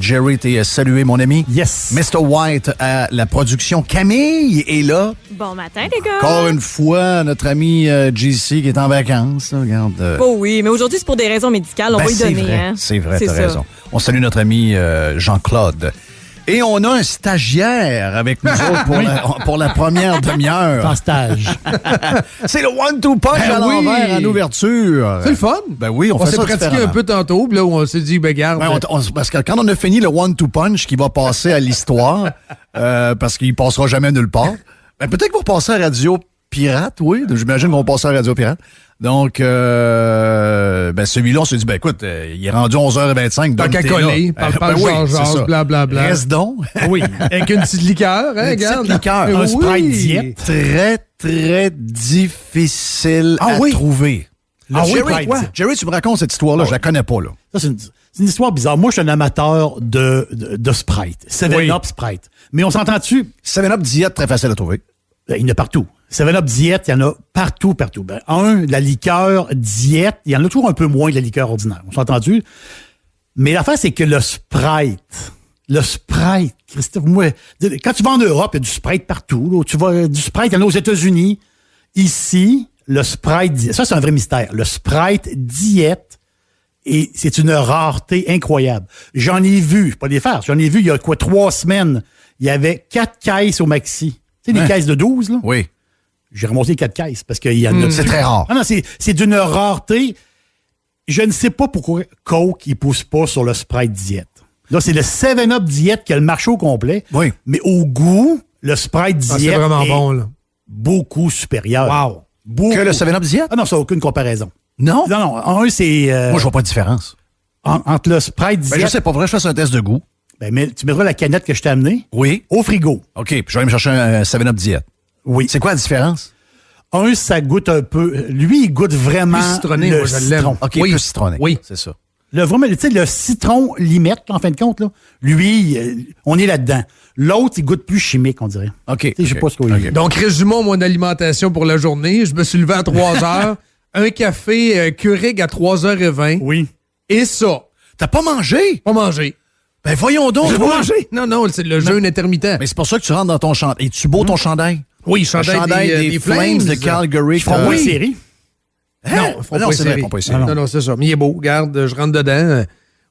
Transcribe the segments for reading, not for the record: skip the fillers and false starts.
Jerry, t'es salué, mon ami. Yes. Mr. White à la production. Camille est là. Bon matin, les gars. Encore une fois, notre ami JC qui est en vacances. Là, regarde. Oh oui, mais aujourd'hui, c'est pour des raisons médicales. On va y donner. Vrai, hein? C'est vrai, t'as raison. On salue notre ami Jean-Claude. Et on a un stagiaire avec nous autres pour la première demi-heure. En stage. C'est le one-two punch à l'envers en ouverture. C'est le fun. Ben oui, on fait s'est ça pratiqué différemment. un peu tantôt, puis là, on s'est dit, ben garde. Ouais, parce que quand on a fini le one-two punch qui va passer à l'histoire, parce qu'il passera jamais nulle part, ben peut-être qu'on va passer à Radio Pirate, oui. J'imagine qu'on va passer à Radio Pirate. Donc, celui-là, on s'est dit, ben écoute, il est rendu 11h25. Tant qu'à coller, parle Georges, blablabla. Reste donc. Oui, avec une petite liqueur, hein, regarde. Petite liqueur. Un Sprite diète. Très, très difficile à trouver. Jerry, tu me racontes cette histoire-là, je la connais pas, là. Ça, c'est une histoire bizarre. Moi, je suis un amateur de Sprite. 7-Up Sprite. Mais on s'entend-tu? 7-Up diète, très facile à trouver. Il y en a partout. 7-Up diète, il y en a partout. Ben, la liqueur diète, il y en a toujours un peu moins que la liqueur ordinaire. On s'entend-tu? Mais l'affaire, c'est que le Sprite, Christophe, moi, quand tu vas en Europe, il y a du Sprite partout. Là. Tu vas du Sprite, il y en a aux États-Unis. Ici, le Sprite diète, ça, c'est un vrai mystère. Le Sprite diète, et c'est une rareté incroyable. J'en ai vu, pas des farces, j'en ai vu il y a 3 semaines, il y avait 4 caisses au maxi. Tu sais, des caisses de 12, là? Oui. J'ai remonté 4 caisses parce qu'il y en a... C'est très rare. Ah non, c'est d'une rareté. Je ne sais pas pourquoi Coke, il pousse pas sur le Sprite diète. Là, c'est le 7-Up diète qui a le marché au complet. Oui. Mais au goût, le Sprite diète c'est vraiment est bon, là. beaucoup supérieur. Wow. Beaucoup. Que le 7-Up diète? Ah non, ça n'a aucune comparaison. Non? Non, c'est... Moi, je vois pas de différence. Entre le Sprite diète... Ben, je sais pas, vrai, je fasse un test de goût. Ben, mais tu mettras la canette que je t'ai amenée Oui. au frigo. OK, puis je vais aller me chercher un 7-Up diète. Oui. C'est quoi la différence? Ça goûte un peu... Lui, il goûte vraiment Plus citronné, le moi, je l'aime. citron. OK, Oui. plus citronné. Oui. C'est ça. Vraiment, tu sais, le citron limette, en fin de compte, là, lui, on est là-dedans. L'autre, il goûte plus chimique, on dirait. OK. Je sais pas ce qu'on dit. Donc, résumons mon alimentation pour la journée. Je me suis levé à 3 heures. Un café Keurig à 3h20. Oui. Et ça. T'as pas mangé? Pas manger. Ben voyons donc. J'ai pas mangé. Non, c'est le jeûne intermittent. Mais c'est pour ça que tu rentres dans ton chandail. Es-tu beau ton chandail? Oui, Le chandail des Flames de Calgary. Ils feront pas une série. Non, ils font pas c'est vrai, série. ils font pas une série. Non, c'est ça. Mais il est beau. Regarde, je rentre dedans.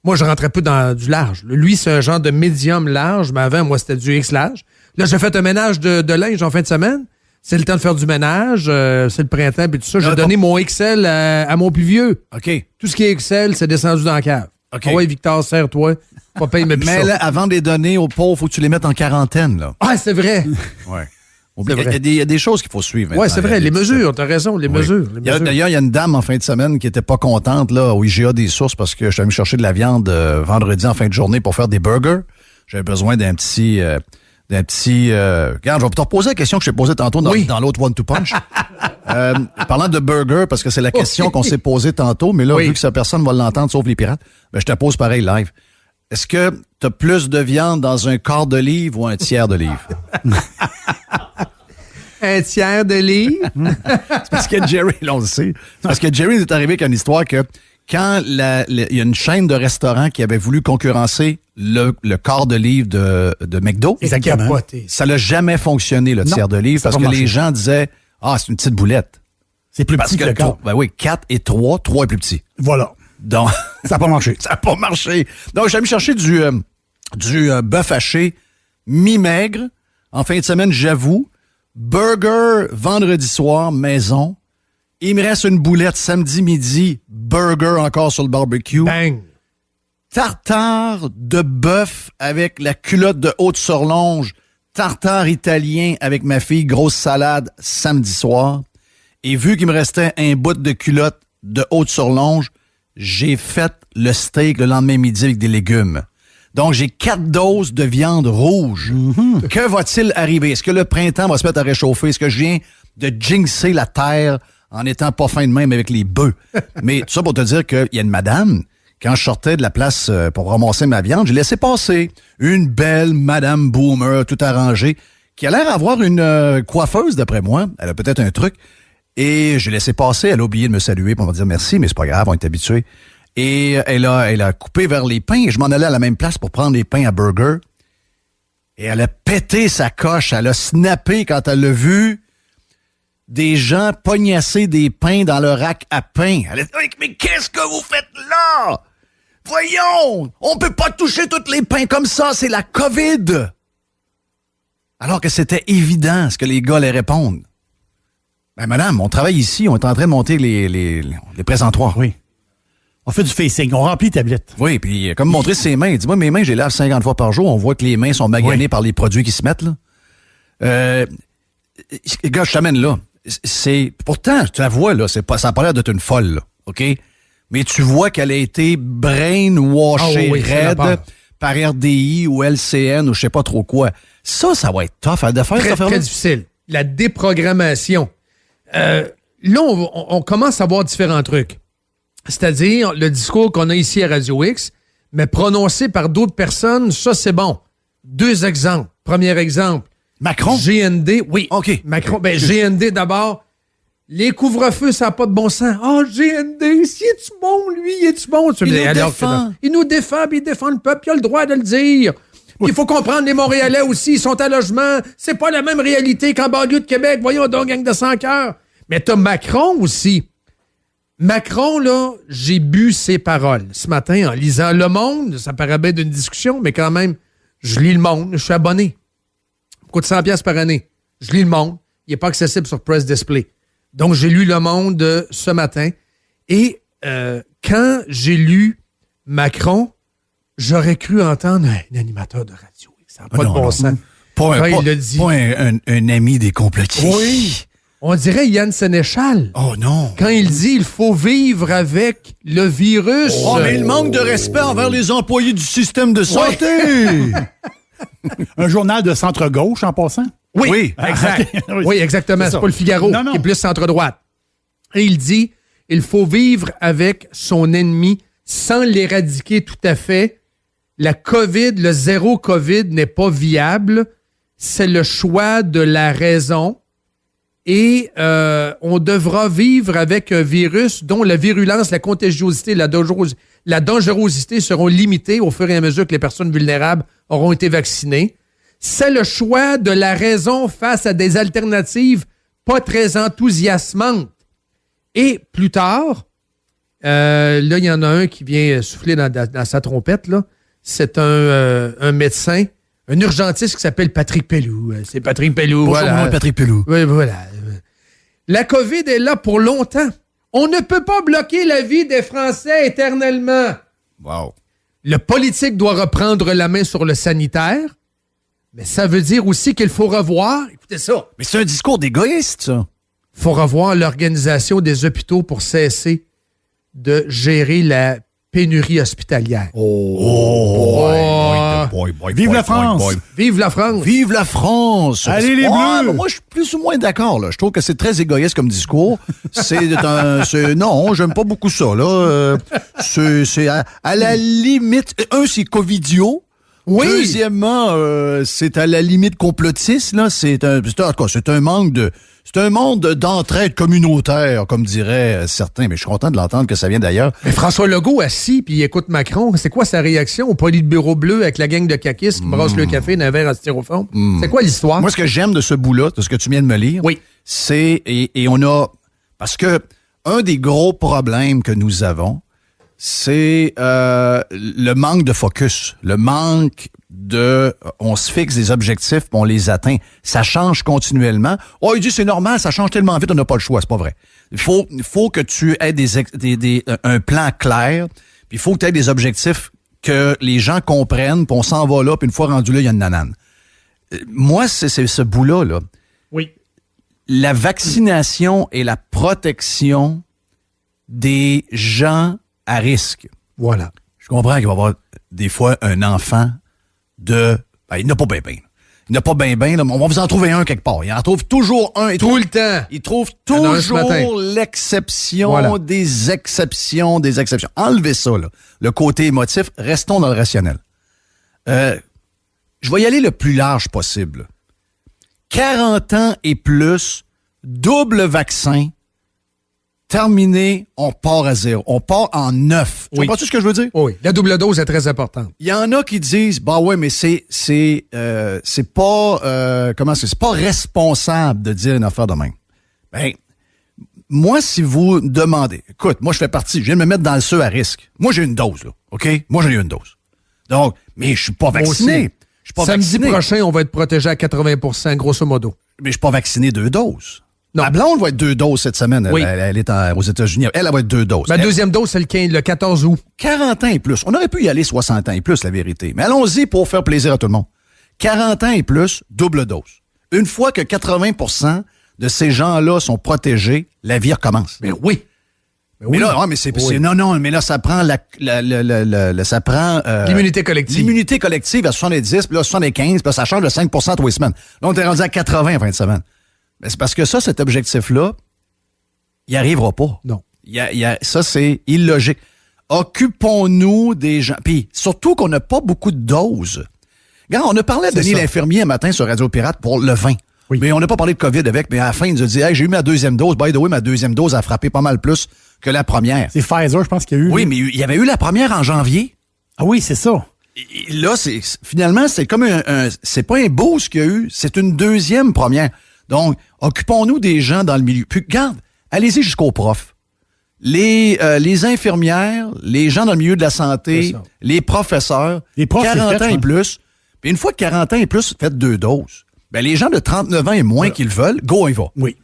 Moi, je rentrais plus dans du large. Lui, c'est un genre de médium large, mais avant, moi, c'était du X large. Là, j'ai fait un ménage de linge en fin de semaine. C'est le temps de faire du ménage. C'est le printemps et tout ça. J'ai donné mon XL à mon plus vieux. OK. Tout ce qui est XL, c'est descendu dans la cave. OK. Ah ouais, Victor, serre-toi. Pas payer mes Mais là, avant de les donner aux pauvres, faut que tu les mettes en quarantaine, là. Ah, c'est vrai. Ouais. C'est vrai. Il y a des choses qu'il faut suivre. Ouais, c'est vrai. Les mesures, t'as raison, les mesures. D'ailleurs, il y a une dame en fin de semaine qui était pas contente là, au IGA des Sources parce que je suis allé me chercher de la viande vendredi en fin de journée pour faire des burgers. J'avais besoin d'un petit... Regarde, je vais te reposer la question que je t'ai posée tantôt dans l'autre One to Punch. Parlant de burger, parce que c'est la question qu'on s'est posée tantôt, mais là, vu que personne va l'entendre sauf les pirates, ben, je te pose pareil live. Est-ce que tu as plus de viande dans un quart de livre ou un tiers de livre? Un tiers de livre? C'est parce que Jerry, là, on le sait. C'est parce que Jerry est arrivé avec une histoire que quand il y a une chaîne de restaurants qui avait voulu concurrencer le quart de livre de McDo, Exactement. ça n'a jamais fonctionné, le tiers de livre, ça a parce pas que les marché. gens disaient « Ah, c'est une petite boulette. C'est plus » Parce petit que le quart. Ben oui, 4 et 3 est plus petit. Voilà. Donc, Ça n'a pas marché. ça n'a pas marché. Donc, j'ai allé me chercher du bœuf haché mi-maigre. En fin de semaine, j'avoue. Burger vendredi soir, maison. Il me reste une boulette samedi midi. Burger encore sur le barbecue. Bang! Tartare de bœuf avec la culotte de haute surlonge. Tartare italien avec ma fille. Grosse salade samedi soir. Et vu qu'il me restait un bout de culotte de haute surlonge, j'ai fait le steak le lendemain midi avec des légumes. Donc, j'ai 4 doses de viande rouge. Mm-hmm. Que va-t-il arriver? Est-ce que le printemps va se mettre à réchauffer? Est-ce que je viens de jinxer la terre en étant pas fin de même avec les bœufs? Mais tout ça pour te dire qu'il y a une madame, quand je sortais de la place pour ramasser ma viande, j'ai laissé passer une belle madame boomer, tout arrangée, qui a l'air d'avoir une coiffeuse, d'après moi. Elle a peut-être un truc. Et j'ai laissé passer. Elle a oublié de me saluer pour me dire merci, mais c'est pas grave, on est habitués. Et elle a coupé vers les pains. Et je m'en allais à la même place pour prendre les pains à burger. Et elle a pété sa coche. Elle a snappé quand elle a vu des gens pognasser des pains dans le rack à pain. Elle a dit, mais qu'est-ce que vous faites là? Voyons, on peut pas toucher tous les pains comme ça, c'est la COVID. Alors que c'était évident ce que les gars allaient répondre. Ben, madame, on travaille ici, on est en train de monter les présentoirs. Oui. On fait du facing, on remplit tablette. Oui, puis comme montrer ses mains. Dis-moi, mes mains, je les lave 50 fois par jour. On voit que les mains sont maganées par les produits qui se mettent, là. Gars, je t'amène là. Pourtant, tu la vois, là, ça n'a pas l'air d'être une folle, là, OK? Mais tu vois qu'elle a été brainwashée raide par RDI ou LCN ou je sais pas trop quoi. Ça va être tough à faire. Très difficile. La déprogrammation. Là, on commence à voir différents trucs. C'est-à-dire, le discours qu'on a ici à Radio X, mais prononcé par d'autres personnes, ça, c'est bon. 2 exemples. Premier exemple. Macron? GND, oui. OK. Macron, GND d'abord. Les couvre-feux, ça n'a pas de bon sens. GND, si est-tu bon, lui, est-tu bon? Il nous défend, puis il défend le peuple, il a le droit de le dire. Il faut comprendre, les Montréalais aussi, ils sont à logement. C'est pas la même réalité qu'en banlieue de Québec. Voyons donc, gang de 100 cœurs. Mais t'as Macron aussi. Macron, là, j'ai bu ses paroles ce matin en lisant Le Monde. Ça paraît bien d'une discussion, mais quand même, je lis Le Monde. Je suis abonné. Ça coûte 100$ par année. Je lis Le Monde. Il n'est pas accessible sur Press Display. Donc, j'ai lu Le Monde ce matin. Et quand j'ai lu Macron, j'aurais cru entendre un animateur de radio. Ça n'a pas de bon sens. Pas un ami des complotistes. Oui. On dirait Yann Sénéchal. Oh non. Quand il dit il faut vivre avec le virus. Oh, mais il manque de respect envers les employés du système de santé. Un journal de centre-gauche, en passant? Oui, exact. Oui, exactement. C'est pas le Figaro, qui est plus centre-droite. Et il dit il faut vivre avec son ennemi sans l'éradiquer tout à fait. La COVID, le zéro COVID n'est pas viable. C'est le choix de la raison. Et on devra vivre avec un virus dont la virulence, la contagiosité, la dangerosité seront limitées au fur et à mesure que les personnes vulnérables auront été vaccinées. C'est le choix de la raison face à des alternatives pas très enthousiasmantes. Et plus tard, là, il y en a un qui vient souffler dans sa trompette, là. C'est un médecin, un urgentiste qui s'appelle Patrick Pelloux. C'est Patrick Pelloux. Bonjour, moi, Patrick Pelloux. Oui, voilà. La COVID est là pour longtemps. On ne peut pas bloquer la vie des Français éternellement. Wow. Le politique doit reprendre la main sur le sanitaire, mais ça veut dire aussi qu'il faut revoir... Écoutez ça. Mais c'est un discours d'égoïste, ça. Il faut revoir l'organisation des hôpitaux pour cesser de gérer la pénurie hospitalière. Vive la France! Vive la France! Vive la France! Allez les Bleus! Moi, je suis plus ou moins d'accord. Là. Je trouve que c'est très égoïste comme discours. Non, j'aime pas beaucoup ça. Là. C'est à la limite... c'est covidio. Oui. Deuxièmement, c'est à la limite complotiste. Là. C'est un monde d'entraide communautaire, comme diraient certains. Mais je suis content de l'entendre que ça vient d'ailleurs. Mais François Legault assis puis il écoute Macron. C'est quoi sa réaction au Politburo bleu avec la gang de caquistes qui brasse le café dans un verre en styrofoam? C'est quoi l'histoire? Moi, ce que j'aime de ce bout-là, de ce que tu viens de me lire, c'est... Et on a... Parce que un des gros problèmes que nous avons, c'est le manque de focus, le manque de... On se fixe des objectifs puis on les atteint. Ça change continuellement. Oh, il dit c'est normal, ça change tellement vite, on n'a pas le choix. C'est pas vrai. Il faut que tu aies un plan clair, puis il faut que tu aies des objectifs que les gens comprennent, puis on s'en va là, puis une fois rendu là, il y a une nanane. Moi, c'est ce bout-là. Là. Oui. La vaccination et la protection des gens à risque. Voilà. Je comprends qu'il va y avoir des fois un enfant il n'a pas bien. Il n'a pas bien. On va vous en trouver un quelque part. Il en trouve toujours un. Tout le temps. Il trouve toujours l'exception des exceptions des exceptions. Enlevez ça, là. Le côté émotif. Restons dans le rationnel. Je vais y aller le plus large possible. 40 ans et plus, double vaccin, terminé, on part à zéro. On part en neuf. Tu comprends-tu ce que je veux dire? Oui, la double dose est très importante. Il y en a qui disent, bah ouais, mais c'est pas, c'est pas responsable de dire une affaire de même. Ben, moi, si vous demandez, écoute, moi, je fais partie, je viens de me mettre dans le ceux à risque. Moi, j'ai une dose, là, OK? Moi, j'en ai eu une dose. Donc, mais je suis pas vacciné. Je suis pas Samedi vacciné. prochain, on va être protégé à 80%, grosso modo. Mais je suis pas vacciné 2 doses. Non. Ma blonde va être 2 doses cette semaine. Oui. Elle est aux États-Unis. Elle va être 2 doses. Ma deuxième dose, c'est le 14 août. 40 ans et plus. On aurait pu y aller 60 ans et plus, la vérité. Mais allons-y pour faire plaisir à tout le monde. 40 ans et plus, double dose. Une fois que 80% de ces gens-là sont protégés, la vie recommence. Mais oui. Mais là, ouais, mais c'est non, mais là, ça prend ça prend l'immunité collective. L'immunité collective à 70, puis là, 75, puis là, ça change de 5% tous les semaines. Là, on est rendu à 80 en fin de semaine. Mais c'est parce que ça, cet objectif-là, il n'y arrivera pas. Non. Ça, c'est illogique. Occupons-nous des gens. Puis surtout qu'on n'a pas beaucoup de doses. Regarde, on a parlé de Denis l'infirmier un matin sur Radio Pirate pour le vin. Oui. Mais on n'a pas parlé de COVID avec, mais à la fin, il nous a dit, hey, j'ai eu ma deuxième dose. By the way, ma deuxième dose a frappé pas mal plus que la première. C'est Pfizer, je pense qu'il y a eu. Oui, mais il y avait eu la première en janvier. Ah oui, c'est ça. Et là, finalement, c'est comme c'est pas un boost qu'il y a eu, c'est une deuxième première. Donc, occupons-nous des gens dans le milieu. Puis, regarde, allez-y jusqu'aux profs. Les infirmières, les gens dans le milieu de la santé, les professeurs, les profs, 40 ans et plus. Puis une fois que 40 ans et plus, faites 2 doses. Ben, les gens de 39 ans et moins qu'ils veulent, go, on y va. Oui.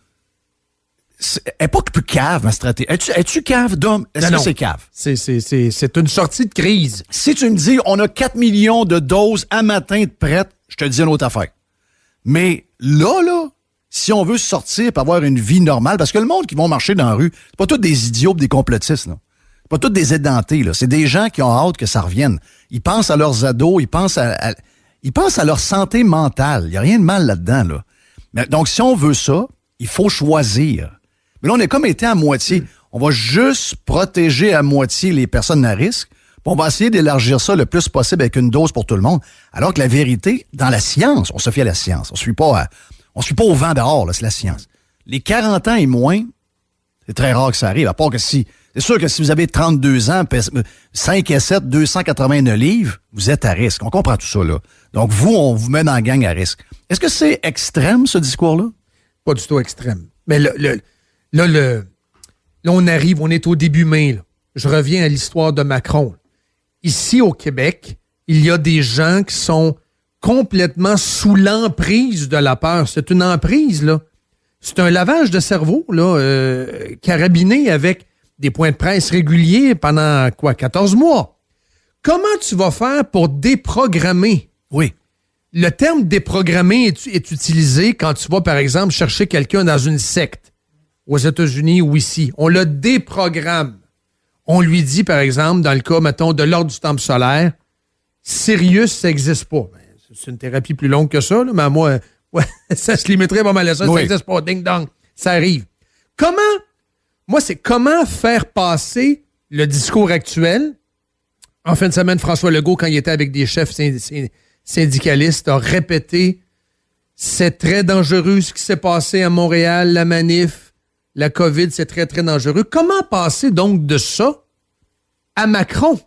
Elle n'est pas plus cave, ma stratégie. Es-tu cave, Dom? Est-ce que c'est cave? C'est une sortie de crise. Si tu me dis, on a 4 millions de doses à matin de prêtes, je te dis une autre affaire. Mais là, si on veut sortir et avoir une vie normale, parce que le monde qui vont marcher dans la rue, c'est pas tous des idiots et des complotistes, là. C'est pas tous des édentés, là. C'est des gens qui ont hâte que ça revienne. Ils pensent à leurs ados, ils pensent à leur santé mentale. Il n'y a rien de mal là-dedans, là. Mais, donc, si on veut ça, il faut choisir. Mais là, on est comme été à moitié. On va juste protéger à moitié les personnes à risque, puis on va essayer d'élargir ça le plus possible avec une dose pour tout le monde. Alors que la vérité, dans la science, on se fie à la science. On ne suit pas au vent dehors, là, c'est la science. Les 40 ans et moins, c'est très rare que ça arrive, à part que c'est sûr que si vous avez 32 ans, 5 et 7, 289 livres, vous êtes à risque. On comprend tout ça, là. Donc, on vous met dans la gang à risque. Est-ce que c'est extrême, ce discours-là? Pas du tout extrême. Mais là, on arrive, on est au début mai. Là. Je reviens à l'histoire de Macron. Ici, au Québec, il y a des gens qui sont complètement sous l'emprise de la peur. C'est une emprise, là. C'est un lavage de cerveau, là, carabiné avec des points de presse réguliers pendant, 14 mois. Comment tu vas faire pour déprogrammer? Oui. Le terme déprogrammer est utilisé quand tu vas, par exemple, chercher quelqu'un dans une secte aux États-Unis ou ici. On le déprogramme. On lui dit, par exemple, dans le cas, mettons, de l'ordre du temple solaire, Sirius, ça n'existe pas. C'est une thérapie plus longue que ça, là, mais moi, ça se limiterait pas mal à ça. Oui. Ça n'existe pas. Ding-dong. Ça arrive. Comment faire passer le discours actuel? En fin de semaine, François Legault, quand il était avec des chefs syndicalistes, a répété « C'est très dangereux ce qui s'est passé à Montréal, la manif, la COVID, c'est très, très dangereux. » Comment passer donc de ça à Macron?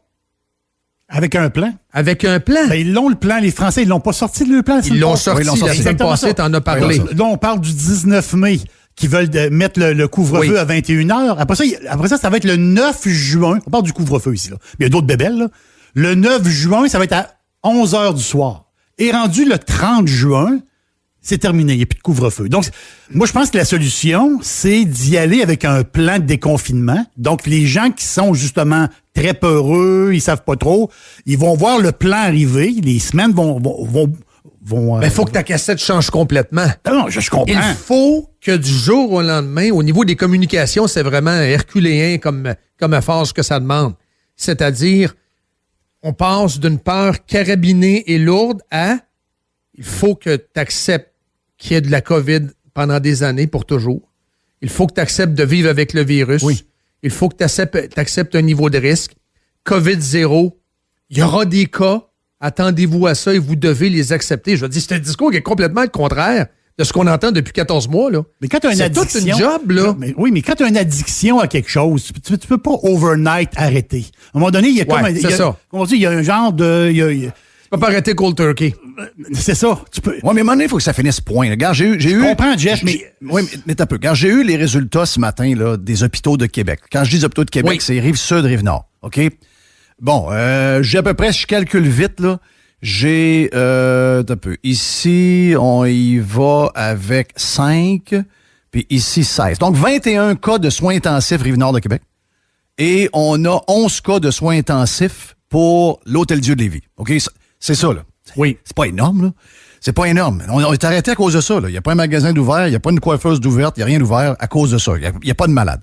Avec un plan. Avec un plan. Ben, ils l'ont, le plan. Les Français, ils l'ont pas sorti le plan. Ils l'ont sorti la semaine passée, t'en as parlé. Là, on parle du 19 mai, qui veulent mettre le couvre-feu à 21h. Après ça, ça va être le 9 juin. On parle du couvre-feu ici, là. Mais il y a d'autres bébelles, là. Le 9 juin, ça va être à 11h du soir. Et rendu le 30 juin, c'est terminé. Il n'y a plus de couvre-feu. Donc, moi, je pense que la solution, c'est d'y aller avec un plan de déconfinement. Donc, les gens qui sont justement très peureux, ils savent pas trop, ils vont voir le plan arriver. Les semaines vont il faut que ta cassette change complètement. Non, je comprends. Il faut que du jour au lendemain, au niveau des communications, c'est vraiment herculéen comme phase que ça demande. C'est-à-dire, on passe d'une peur carabinée et lourde à il faut que tu acceptes qu'il y ait de la COVID pendant des années pour toujours. Il faut que tu acceptes de vivre avec le virus. Oui. Il faut que tu acceptes un niveau de risque. COVID 0. Il y aura des cas. Attendez-vous à ça et vous devez les accepter. Je veux dire, c'est un discours qui est complètement le contraire de ce qu'on entend depuis 14 mois, là. Mais quand tu as une c'est addiction. toute une job, là. Mais quand tu as une addiction à quelque chose, tu peux pas overnight arrêter. À un moment donné, il y a comme Ouais, c'est ça. Comment on dit, il y a un genre de. Tu peux pas arrêter cold turkey. C'est ça. Tu peux. Oui, mais à un moment donné, il faut que ça finisse point. Regarde, j'ai eu. Je comprends, Jeff, mais. Oui, mais t'as peu. Quand j'ai eu les résultats ce matin là, des hôpitaux de Québec, quand je dis hôpitaux de Québec, Oui. c'est Rive-Sud, Rive-Nord. OK? Bon, j'ai à peu près, si je calcule vite, là, j'ai. T'as peu. Ici, on y va avec 5, puis ici, 16. Donc, 21 cas de soins intensifs Rive-Nord de Québec. Et on a 11 cas de soins intensifs pour l'Hôtel-Dieu de Lévis. OK? C'est ça, là. Oui. C'est pas énorme, là. C'est pas énorme. On est arrêté à cause de ça, là. Il n'y a pas un magasin d'ouvert, il n'y a pas une coiffeuse d'ouverte, il n'y a rien d'ouvert à cause de ça. Il n'y a pas de malade.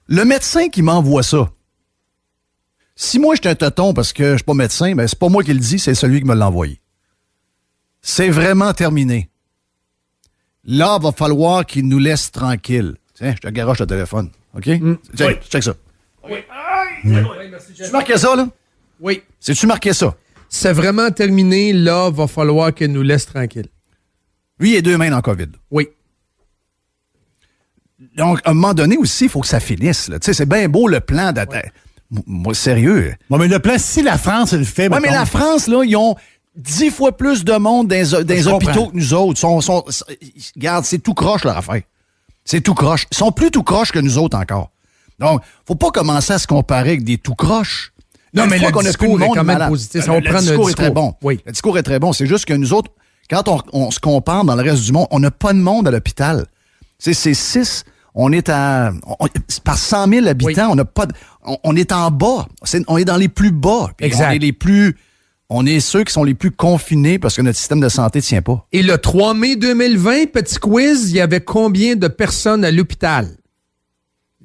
Le médecin qui m'envoie ça, si moi j'étais un tonton parce que je suis pas médecin, ben c'est pas moi qui le dis, c'est celui qui me l'a envoyé. C'est vraiment terminé. Là, il va falloir qu'il nous laisse tranquille. Tiens, je te garoche le téléphone. OK? Tiens, check ça. Tu marqué ça, là? Oui. C'est-tu marqué ça? C'est vraiment terminé. Là, va falloir qu'elle nous laisse tranquille. Lui, il est 2 mains dans le COVID. Oui. Donc, à un moment donné aussi, il faut que ça finisse. Tu sais, c'est bien beau le plan d'attaque. Moi, sérieux. Bon, mais le plan, si la France le fait. Oui, mais la France, là, ils ont 10 fois plus de monde dans les hôpitaux que nous autres. Regarde, c'est tout croche, leur affaire. C'est tout croche. Ils sont plus tout croche que nous autres encore. Donc, faut pas commencer à se comparer avec des tout croches. Non, mais Une fois le qu'on a discours plus de est monde quand même malade. positif. Le discours est très bon. Oui. Le discours est très bon. C'est juste que nous autres, quand on se compare dans le reste du monde, on n'a pas de monde à l'hôpital. C'est 6, on est à... par 100 000 habitants, on n'a pas... On est en bas. On est dans les plus bas. Puis exact. On est ceux qui sont les plus confinés parce que notre système de santé ne tient pas. Et le 3 mai 2020, petit quiz, il y avait combien de personnes à l'hôpital?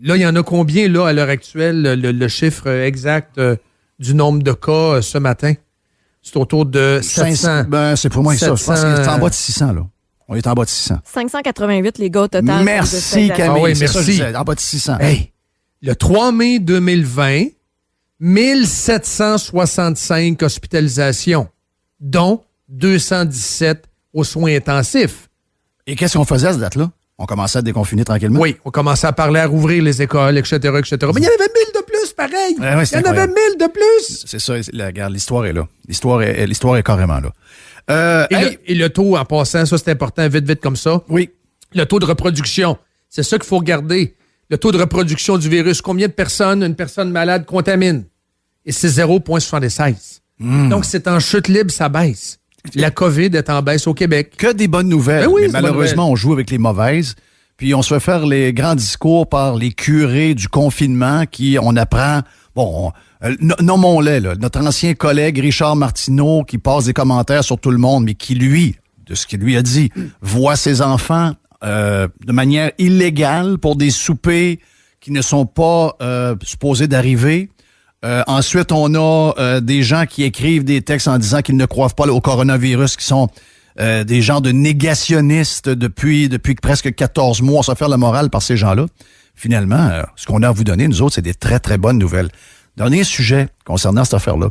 Là, il y en a combien, là, à l'heure actuelle, le chiffre exact du nombre de cas ce matin? C'est autour de 700. Ben, c'est pour moi ça. Je pense 700, qu'on est en bas de 600, là. On est en bas de 600. 588, les gars, au total. Merci, Camille. Ah oui, c'est ça, merci. je disais, en bas de 600. Hey, le 3 mai 2020, 1765 hospitalisations, dont 217 aux soins intensifs. Et qu'est-ce qu'on faisait à cette date-là? On commençait à déconfiner tranquillement? Oui, on commençait à parler à rouvrir les écoles, etc., etc. Mais il y en avait 1000 de plus, pareil. Ouais, il y en avait 1000 de plus. C'est ça, regarde, l'histoire est là. L'histoire est carrément là. Et le taux, en passant, ça c'est important, vite comme ça. Oui. Le taux de reproduction, c'est ça qu'il faut regarder. Le taux de reproduction du virus, combien de personnes une personne malade contamine? Et c'est 0,76. Donc, c'est en chute libre, ça baisse. La COVID est en baisse au Québec. Que des bonnes nouvelles. Ben oui, mais c'est malheureusement, on joue avec les mauvaises. Puis on se fait faire les grands discours par les curés du confinement qui, on apprend... Bon, nommons-les, là. Notre ancien collègue Richard Martineau qui passe des commentaires sur tout le monde, mais qui, lui, de ce qu'il lui a dit, voit ses enfants de manière illégale pour des soupers qui ne sont pas supposés d'arriver. Ensuite, on a des gens qui écrivent des textes en disant qu'ils ne croient pas au coronavirus, qui sont des gens de négationnistes depuis presque 14 mois. On se fait faire la morale par ces gens-là. Finalement, ce qu'on a à vous donner, nous autres, c'est des très, très bonnes nouvelles. Dernier sujet concernant cette affaire-là.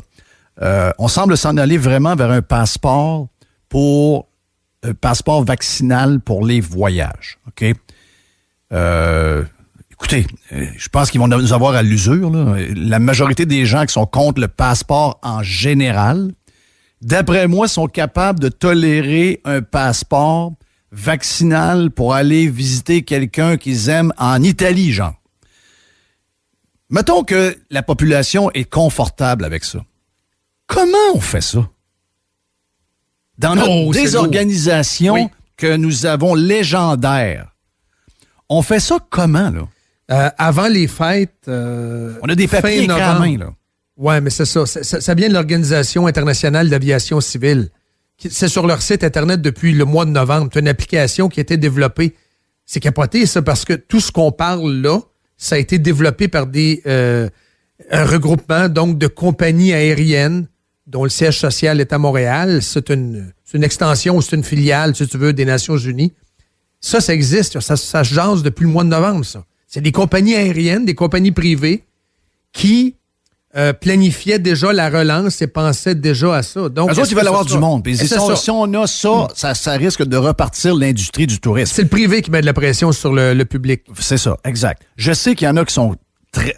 On semble s'en aller vraiment vers un passeport vaccinal pour les voyages. OK? Écoutez, je pense qu'ils vont nous avoir à l'usure, là. La majorité des gens qui sont contre le passeport en général, d'après moi, sont capables de tolérer un passeport vaccinal pour aller visiter quelqu'un qu'ils aiment en Italie, genre. Mettons que la population est confortable avec ça. Comment on fait ça? Dans notre désorganisation que nous avons légendaire, on fait ça comment, là? Avant les fêtes... on a des papiers écrits à la main, là. Oui, mais c'est ça. Ça vient de l'Organisation internationale d'aviation civile. C'est sur leur site Internet depuis le mois de novembre. C'est une application qui a été développée. C'est capoté, ça, parce que tout ce qu'on parle là, ça a été développé par un regroupement donc de compagnies aériennes dont le siège social est à Montréal. C'est une extension ou c'est une filiale, si tu veux, des Nations Unies. Ça existe. Ça se jase depuis le mois de novembre, ça. C'est des compagnies aériennes, des compagnies privées qui planifiaient déjà la relance et pensaient déjà à ça. Donc, eux autres, ils veulent avoir du monde. Puis C'est si on a ça risque de repartir l'industrie du tourisme. C'est le privé qui met de la pression sur le public. C'est ça, exact. Je sais qu'il y en a qui sont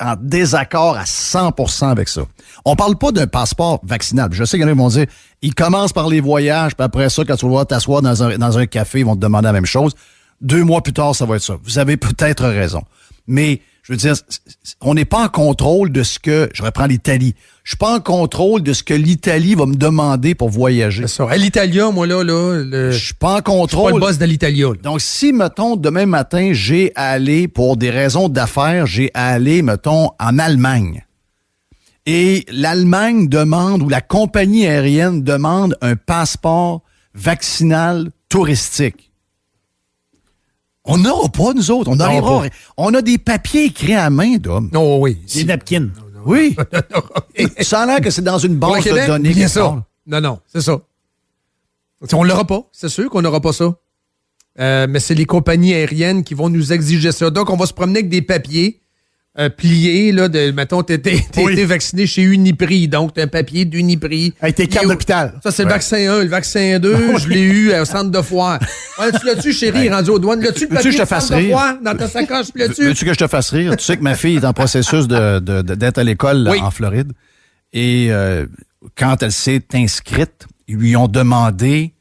en désaccord à 100% avec ça. On parle pas d'un passeport vaccinal. Je sais qu'il y en a qui vont dire, ils commencent par les voyages, puis après ça, quand tu vas voir t'asseoir dans un café, ils vont te demander la même chose. 2 mois plus tard, ça va être ça. Vous avez peut-être raison. Mais, je veux dire, on n'est pas en contrôle de ce que... Je reprends l'Italie. Je suis pas en contrôle de ce que l'Italie va me demander pour voyager. C'est ça. À l'Italia, moi, là... Je suis pas en contrôle. Je suis pas le boss de l'Italia. Là. Donc, si, mettons, demain matin, j'ai à aller, pour des raisons d'affaires, j'ai à aller, mettons, en Allemagne. Et l'Allemagne demande, ou la compagnie aérienne demande un passeport vaccinal touristique. On n'aura pas, nous autres. On n'arrivera. On a des papiers écrits à main, d'hommes. Non, oui. Des napkins. Oui. Ça a l'air que c'est dans une base de données. Bien ça. Non, c'est ça. On l'aura pas. C'est sûr qu'on n'aura pas ça. Mais c'est les compagnies aériennes qui vont nous exiger ça. Donc, on va se promener avec des papiers pliés. Là, mettons, t'as été vacciné chez Uniprix. Donc, t'as un papier d'Uniprix. Avec tes cartes d'hôpital. Ça, c'est le vaccin 1. Le vaccin 2, je l'ai eu au centre de foire. Ouais, tu l'as-tu, chérie, rendu aux douanes? L'as-tu le papier du centre de foire dans ta sacoche? Veux-tu que je te fasse rire? Tu sais que ma fille est en processus d'être à l'école en Floride. Et quand elle s'est inscrite, ils lui ont demandé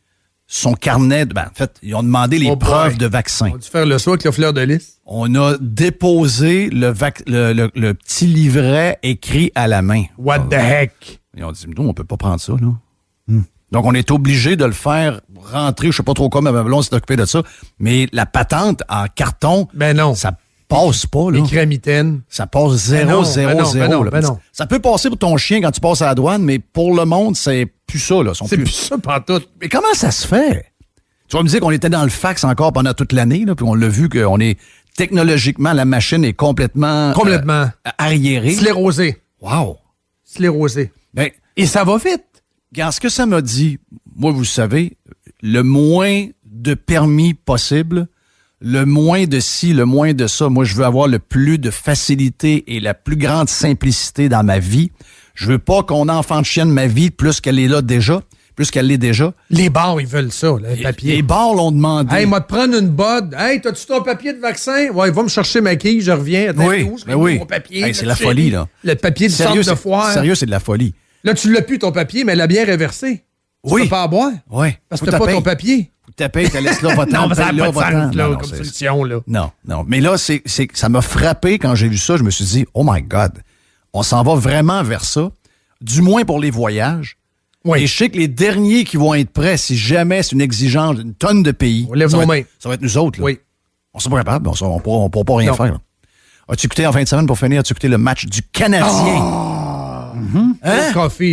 son carnet. En fait, ils ont demandé les preuves de vaccin. On a dû faire le saut avec le fleur de lys. On a déposé le petit livret écrit à la main. What the heck? Ils ont dit, nous, on peut pas prendre ça, là. Donc, on est obligé de le faire rentrer. Je sais pas trop comment, mais on s'est occupé de ça. Mais la patente en carton, ben non. Ça passe pas, là. Écrit à mitaine. Ça passe 0, 0, 0. Ça peut passer pour ton chien quand tu passes à la douane, mais pour le monde, c'est plus ça, là. C'est plus ça, pantoute. Mais comment ça se fait? Tu vas me dire qu'on était dans le fax encore pendant toute l'année, là, puis on l'a vu qu'on est technologiquement, la machine est complètement arriérée. Sclérosée. Wow. Sclérosée. Ben, et ça va vite. Regarde, ce que ça m'a dit, moi, vous savez, le moins de permis possible, le moins de ci, le moins de ça. Moi, je veux avoir le plus de facilité et la plus grande simplicité dans ma vie. Je veux pas qu'on enfantienne ma vie plus qu'elle est là déjà, plus qu'elle l'est déjà. Les bars, ils veulent ça, le papier. Les bars l'ont demandé. Hey, m'a te prendre une bod. Hey, t'as-tu ton papier de vaccin? Ouais, va me chercher ma quille, je reviens. Oui. Mon papier. Hey, c'est la folie, là. Le papier du centre de foire. Sérieux, c'est de la folie. Là, tu l'as plus, ton papier, mais la bière est versée. Tu peux pas en boire. Oui. Parce que t'as pas ton papier. Faut taper, t'as laissé là, va-t'en. Non, ça n'a pas de sens, là, non, comme solution, là. Non. Mais là, ça m'a frappé quand j'ai vu ça. Je me suis dit, oh my God, on s'en va vraiment vers ça, du moins pour les voyages. Oui. Et je sais que les derniers qui vont être prêts, si jamais c'est une exigence d'une tonne de pays, on lève nos mains. Ça va être nous autres. Là. Oui. On ne sera pas capable, on ne pourra pas rien faire. Là. As-tu écouté en fin de semaine pour finir, as-tu écouté le match du Canadien? Hein?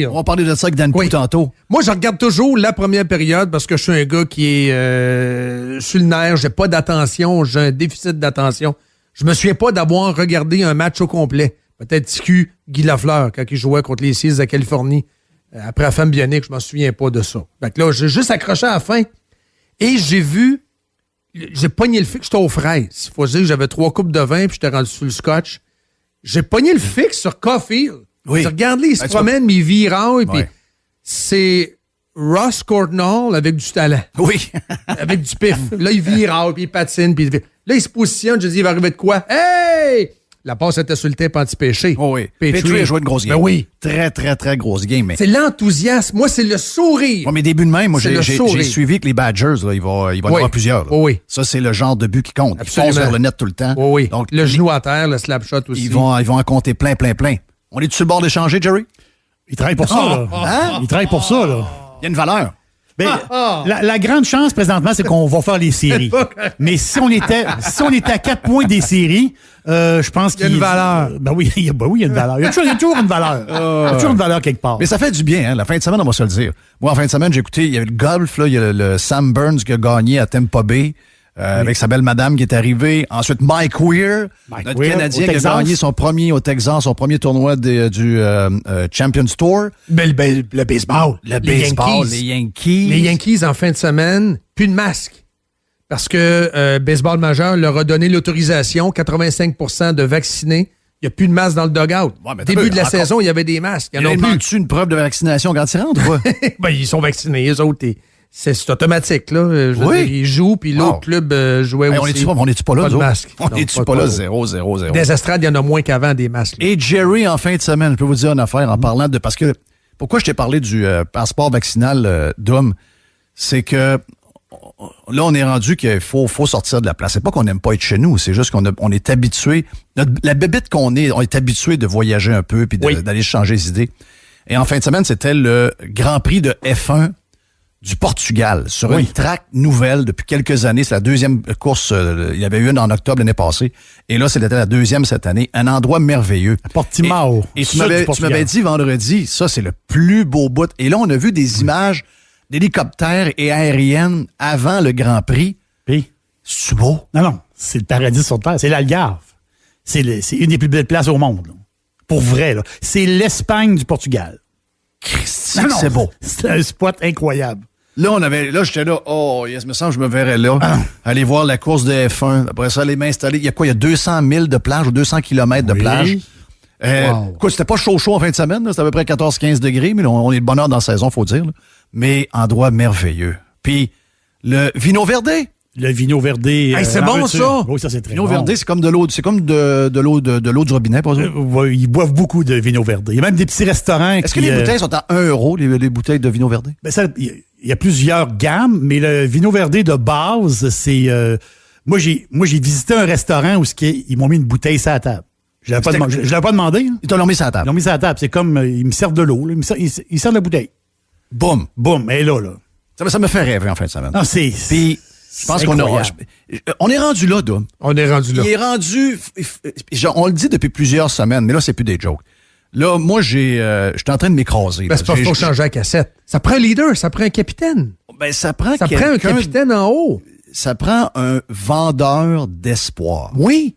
On va parler de ça avec Dan Pou tantôt. Moi, je regarde toujours la première période parce que je suis un gars qui est sur le nerf, j'ai pas d'attention, j'ai un déficit d'attention. Je me souviens pas d'avoir regardé un match au complet. Peut-être TQ Guy Lafleur quand il jouait contre les Seals de Californie. Après la femme bionique, je m'en souviens pas de ça. Fait que là, j'ai juste accroché à la fin et j'ai pogné le fixe, j'étais aux fraises. Il faut dire que j'avais 3 coupes de vin puis j'étais rendu sur le scotch. J'ai pogné le fixe sur Caulfield. Oui. Tu regardes, il se promène, mais il vire, et puis c'est Ross Courtnall avec du talent. Oui. Avec du pif. Là, il vire, puis il patine, puis là, il se positionne, je dis, il va arriver de quoi? Hey! La passe était sur le tape anti-péché. Oh oui. Petrie a joué une grosse game. Ben oui. Très, très, très grosse game. Mais... C'est l'enthousiasme. Moi, c'est le sourire. Oui, mais début de même, moi, j'ai suivi que les Badgers, là, il va y en avoir plusieurs. Là. Oui. Ça, c'est le genre de but qui compte. Absolument. Ils foncent vers le net tout le temps. Oui. Donc, le genou à terre, le slap shot aussi. Ils vont en compter plein. On est sur le bord d'échanger, Jerry? Il travaille pour ça, là. Hein? Il travaille pour ça, là. Il y a une valeur. Ben, la grande chance présentement, c'est qu'on va faire les séries. Mais si on était à 4 points des séries, je pense qu'il y a une valeur. Ben oui, il y a une valeur. Il y a toujours une valeur. Il y a toujours une valeur quelque part. Mais ça fait du bien, hein? La fin de semaine, on va se le dire. Moi, en fin de semaine, j'ai écouté, il y avait le golf, là, il y a le Sam Burns qui a gagné à Tampa Bay. Avec sa belle madame qui est arrivée. Ensuite, Mike Weir, notre Canadien qui a gagné son premier au Texas, son premier tournoi du Champions Tour. Le baseball. Les Yankees. Les Yankees, en fin de semaine, plus de masque. Parce que Baseball Majeur leur a donné l'autorisation, 85% de vaccinés Il n'y a plus de masques dans le dugout. Ouais, mais Début de la encore- saison, il y avait des masques. Il y en a Il plus. manque-tu une preuve de vaccination quand ils rentrent, ou quoi? Ben, ils sont vaccinés, les autres. C'est automatique, là. Je veux Oui. dire, ils jouent, puis l'autre Wow. club jouait Hey, aussi. on n'est-tu pas là, Pas nous de autres? masque. On Non, n'est-tu pas pas de- là? 0-0-0. Des estrades, il y en a moins qu'avant, des masques. là. Et Jerry, en fin de semaine, je peux vous dire une affaire en parlant de... Parce que, pourquoi je t'ai parlé du passeport vaccinal d'homme, c'est que là, on est rendu qu'il faut sortir de la place. C'est pas qu'on n'aime pas être chez nous, c'est juste on est habitué... La bébête qu'on est, on est habitué de voyager un peu puis d'aller changer les idées. Et en fin de semaine, c'était le Grand Prix de F1 du Portugal, sur une track nouvelle depuis quelques années. C'est la deuxième course. Il y avait eu une en octobre l'année passée. Et là, c'était la deuxième cette année. Un endroit merveilleux. Portimao. Et tu sud du m'avais Portugal. dit vendredi, ça, c'est le plus beau bout. Et là, on a vu des images d'hélicoptères et aériennes avant le Grand Prix. Puis, C'est beau. non, c'est le paradis sur Terre. C'est l'Algarve. C'est une des plus belles places au monde. Là. Pour vrai, là. C'est l'Espagne du Portugal. Christy, Non, c'est beau. C'est un spot incroyable. Là, j'étais là, yes, me semble que je me verrais là, aller voir la course de F1. Après ça, aller m'installer. Il y a quoi? Il y a 200 000 de plage ou 200 km de Oui. plage. Wow. Écoute, c'était pas chaud en fin de semaine, là. C'était à peu près 14-15 degrés, mais là, on est de bonne heure dans la saison, faut dire. Là. Mais endroit merveilleux. Puis, le Vino Verde. Le vino verdé. Hey, c'est bon, ça! Oui, ça, c'est très Vino bon. Verde, c'est comme de l'eau, c'est comme de l'eau du robinet, pas ça? Ouais, ils boivent beaucoup de vino verdé. Il y a même des petits restaurants Est-ce que les bouteilles sont à 1 euro, les bouteilles de Vino Verde? Ben ça, il y a plusieurs gammes, mais le vino verdé de base, c'est... moi, j'ai visité un restaurant où ils m'ont mis une bouteille sur la table. Je ne l'avais pas demandé. Hein. Ils t'ont mis sur la Ils table. l'ont mis sur la table. C'est comme, ils me servent de l'eau. Là. Ils servent de la bouteille. Boum. Boum, elle est là. Ça me fait rêver en fin de semaine. Non, c'est... Puis, je pense qu'on on est rendu là, Dom. On est rendu là. Il est rendu... On le dit depuis plusieurs semaines, mais là, c'est plus des jokes. Là, moi, je suis en train de m'écraser. Ben, c'est pas qu'il faut changer la cassette. Ça prend un leader, ça prend un capitaine. Ben, ça prend Ça prend un capitaine en haut. Ça prend un vendeur d'espoir. Oui.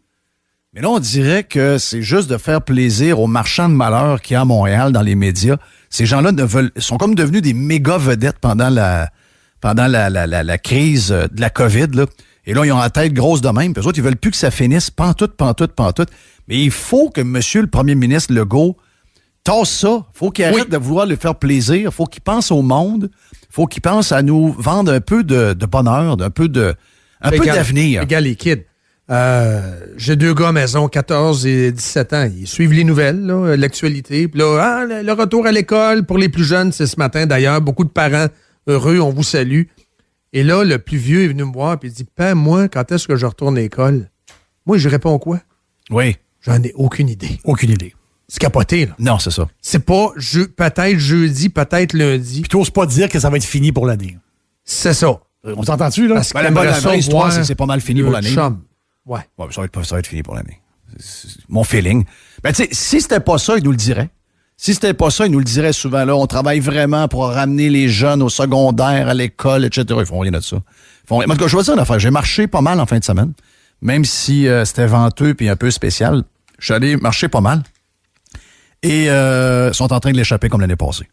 Mais là, on dirait que c'est juste de faire plaisir aux marchands de malheur qu'il y a à Montréal dans les médias. Ces gens-là sont comme devenus des méga vedettes pendant la crise de la COVID, là. Et là, ils ont la tête grosse de même. Puis eux autres, ils veulent plus que ça finisse pantoute. Mais il faut que monsieur le premier ministre Legault tasse ça. Il faut qu'il arrête de vouloir lui faire plaisir. Il faut qu'il pense au monde. Il faut qu'il pense à nous vendre un peu de bonheur, un peu d'avenir. Regarde les kids. J'ai 2 gars à maison, 14 et 17 ans. Ils suivent les nouvelles, là, l'actualité. Puis là, le retour à l'école pour les plus jeunes, c'est ce matin d'ailleurs. Beaucoup de parents heureux, on vous salue. Et là, le plus vieux est venu me voir et il dit, Père, moi, quand est-ce que je retourne à l'école? Moi, je réponds quoi? Oui. J'en ai aucune idée. Aucune idée. C'est capoté, là. Non, c'est ça. C'est pas peut-être jeudi, peut-être lundi. Puis t'oses pas dire que ça va être fini pour l'année. C'est ça. On s'entend-tu, là? Parce Ben, la vraie histoire, c'est que c'est pas mal fini pour l'année. Chum. Ouais. Ouais, ça va être fini pour l'année. C'est mon feeling. Ben, tu sais, si c'était pas ça, il nous le dirait. Si c'était pas ça, il nous le dirait souvent. Là, on travaille vraiment pour ramener les jeunes au secondaire, à l'école, etc. Ils font rien de ça. En tout cas, je vais dire une affaire. J'ai marché pas mal en fin de semaine. Même si c'était venteux et un peu spécial. Je suis allé marcher pas mal. Et sont en train de l'échapper comme l'année passée.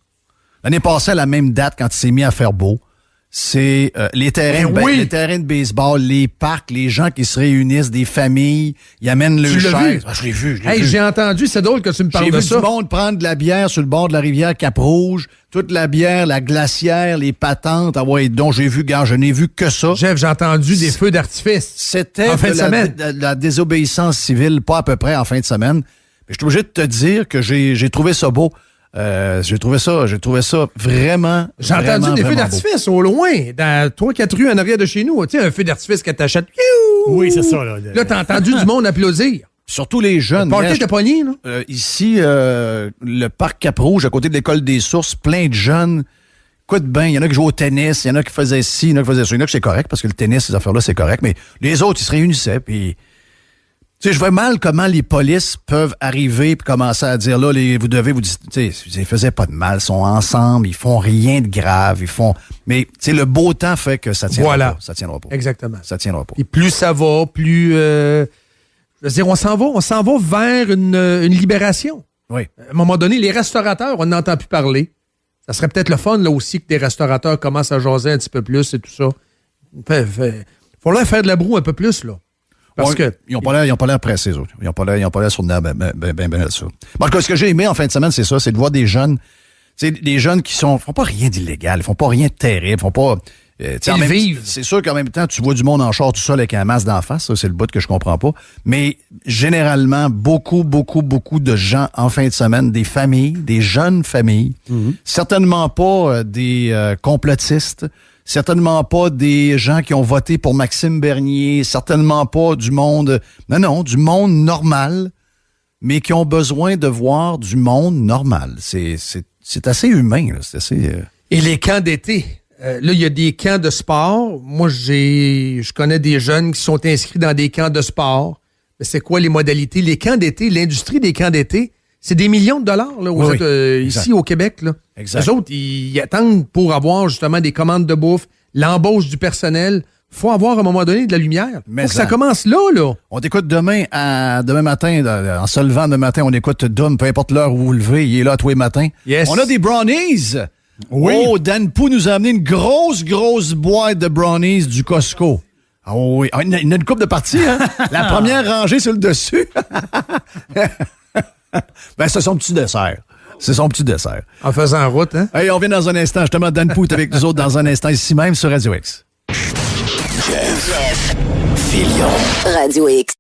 L'année passée, à la même date, quand il s'est mis à faire beau, c'est les terrains de baseball, les parcs, les gens qui se réunissent, des familles, ils amènent le chaises. Je l'ai vu. Hey, j'ai entendu, c'est drôle que tu me parles J'ai de vu ça. du monde prendre de la bière sur le bord de la rivière Cap-Rouge, toute la bière, la glacière, les patentes. Ah ouais, donc je n'ai vu que ça. Jeff, j'ai entendu des feux d'artifice. C'était en fin de semaine. de la désobéissance civile, pas à peu près en fin de semaine. Mais je suis obligé de te dire que j'ai trouvé ça beau. J'ai trouvé ça vraiment. J'ai entendu des feux d'artifice au loin, dans 3-4 rues en arrière de chez nous. Tu sais, un feu d'artifice que t'achètes. Oui, c'est ça. Là, t'as entendu du monde applaudir. Surtout les jeunes. Le party était pogné, là. Ici, le parc Cap-Rouge, à côté de l'école des sources, plein de jeunes. Écoute bien, il y en a qui jouent au tennis, il y en a qui faisaient ci, il y en a qui faisaient ça. Il y en a qui c'est correct, parce que le tennis, ces affaires-là, c'est correct. Mais les autres, ils se réunissaient, puis... Tu sais, je vois mal comment les polices peuvent arriver et commencer à dire, là, vous devez vous... Tu sais, ils faisaient pas de mal, ils sont ensemble, ils font rien de grave, ils font... Mais, tu sais, le beau temps fait que ça tiendra pas. Ça tiendra pas. Exactement. Ça tiendra pas. Et plus ça va, plus... je veux dire, on s'en va vers une libération. Oui. À un moment donné, les restaurateurs, on n'entend plus parler. Ça serait peut-être le fun, là, aussi, que des restaurateurs commencent à jaser un petit peu plus et tout ça. Faudrait faire de la broue un peu plus, là. Parce Ouais, que... Ils n'ont pas l'air pressés, eux autres. Ils n'ont pas l'air sur le nerf ben là-dessus. Bon, en tout cas, ce que j'ai aimé en fin de semaine, c'est ça, c'est de voir des jeunes, des jeunes qui font pas rien d'illégal, ils font pas rien de terrible, font pas... Ils vivent. C'est sûr qu'en même temps, tu vois du monde en char tout seul avec un masque d'en face, ça, c'est le bout que je comprends pas. Mais généralement, beaucoup de gens en fin de semaine, des familles, des jeunes familles, certainement pas des complotistes, certainement pas des gens qui ont voté pour Maxime Bernier, certainement pas du monde... Non, du monde normal, mais qui ont besoin de voir du monde normal. C'est assez humain, là. C'est assez... Et les camps d'été. Là, il y a des camps de sport. Moi, je connais des jeunes qui sont inscrits dans des camps de sport. Mais c'est quoi les modalités? Les camps d'été, l'industrie des camps d'été, c'est des millions de dollars là, ici au Québec. Là. Exact. Eux autres, ils attendent pour avoir justement des commandes de bouffe, l'embauche du personnel. Faut avoir à un moment donné de la lumière. Mais faut que ça commence là. On t'écoute demain matin, en se levant demain matin, on écoute Dom, peu importe l'heure où vous levez, il est là tous les matins. Yes. On a des brownies. Oui. Oh, Dan Pou nous a amené une grosse boîte de brownies du Costco. Ah oui, il y a une couple de parties, hein? La première rangée sur le dessus. Ben, c'est son petit dessert. En faisant route, hein? Hey, on vient dans un instant. Justement, Dan Pou est avec nous autres dans un instant, ici même sur Radio X. Jeff. Filion. Radio X.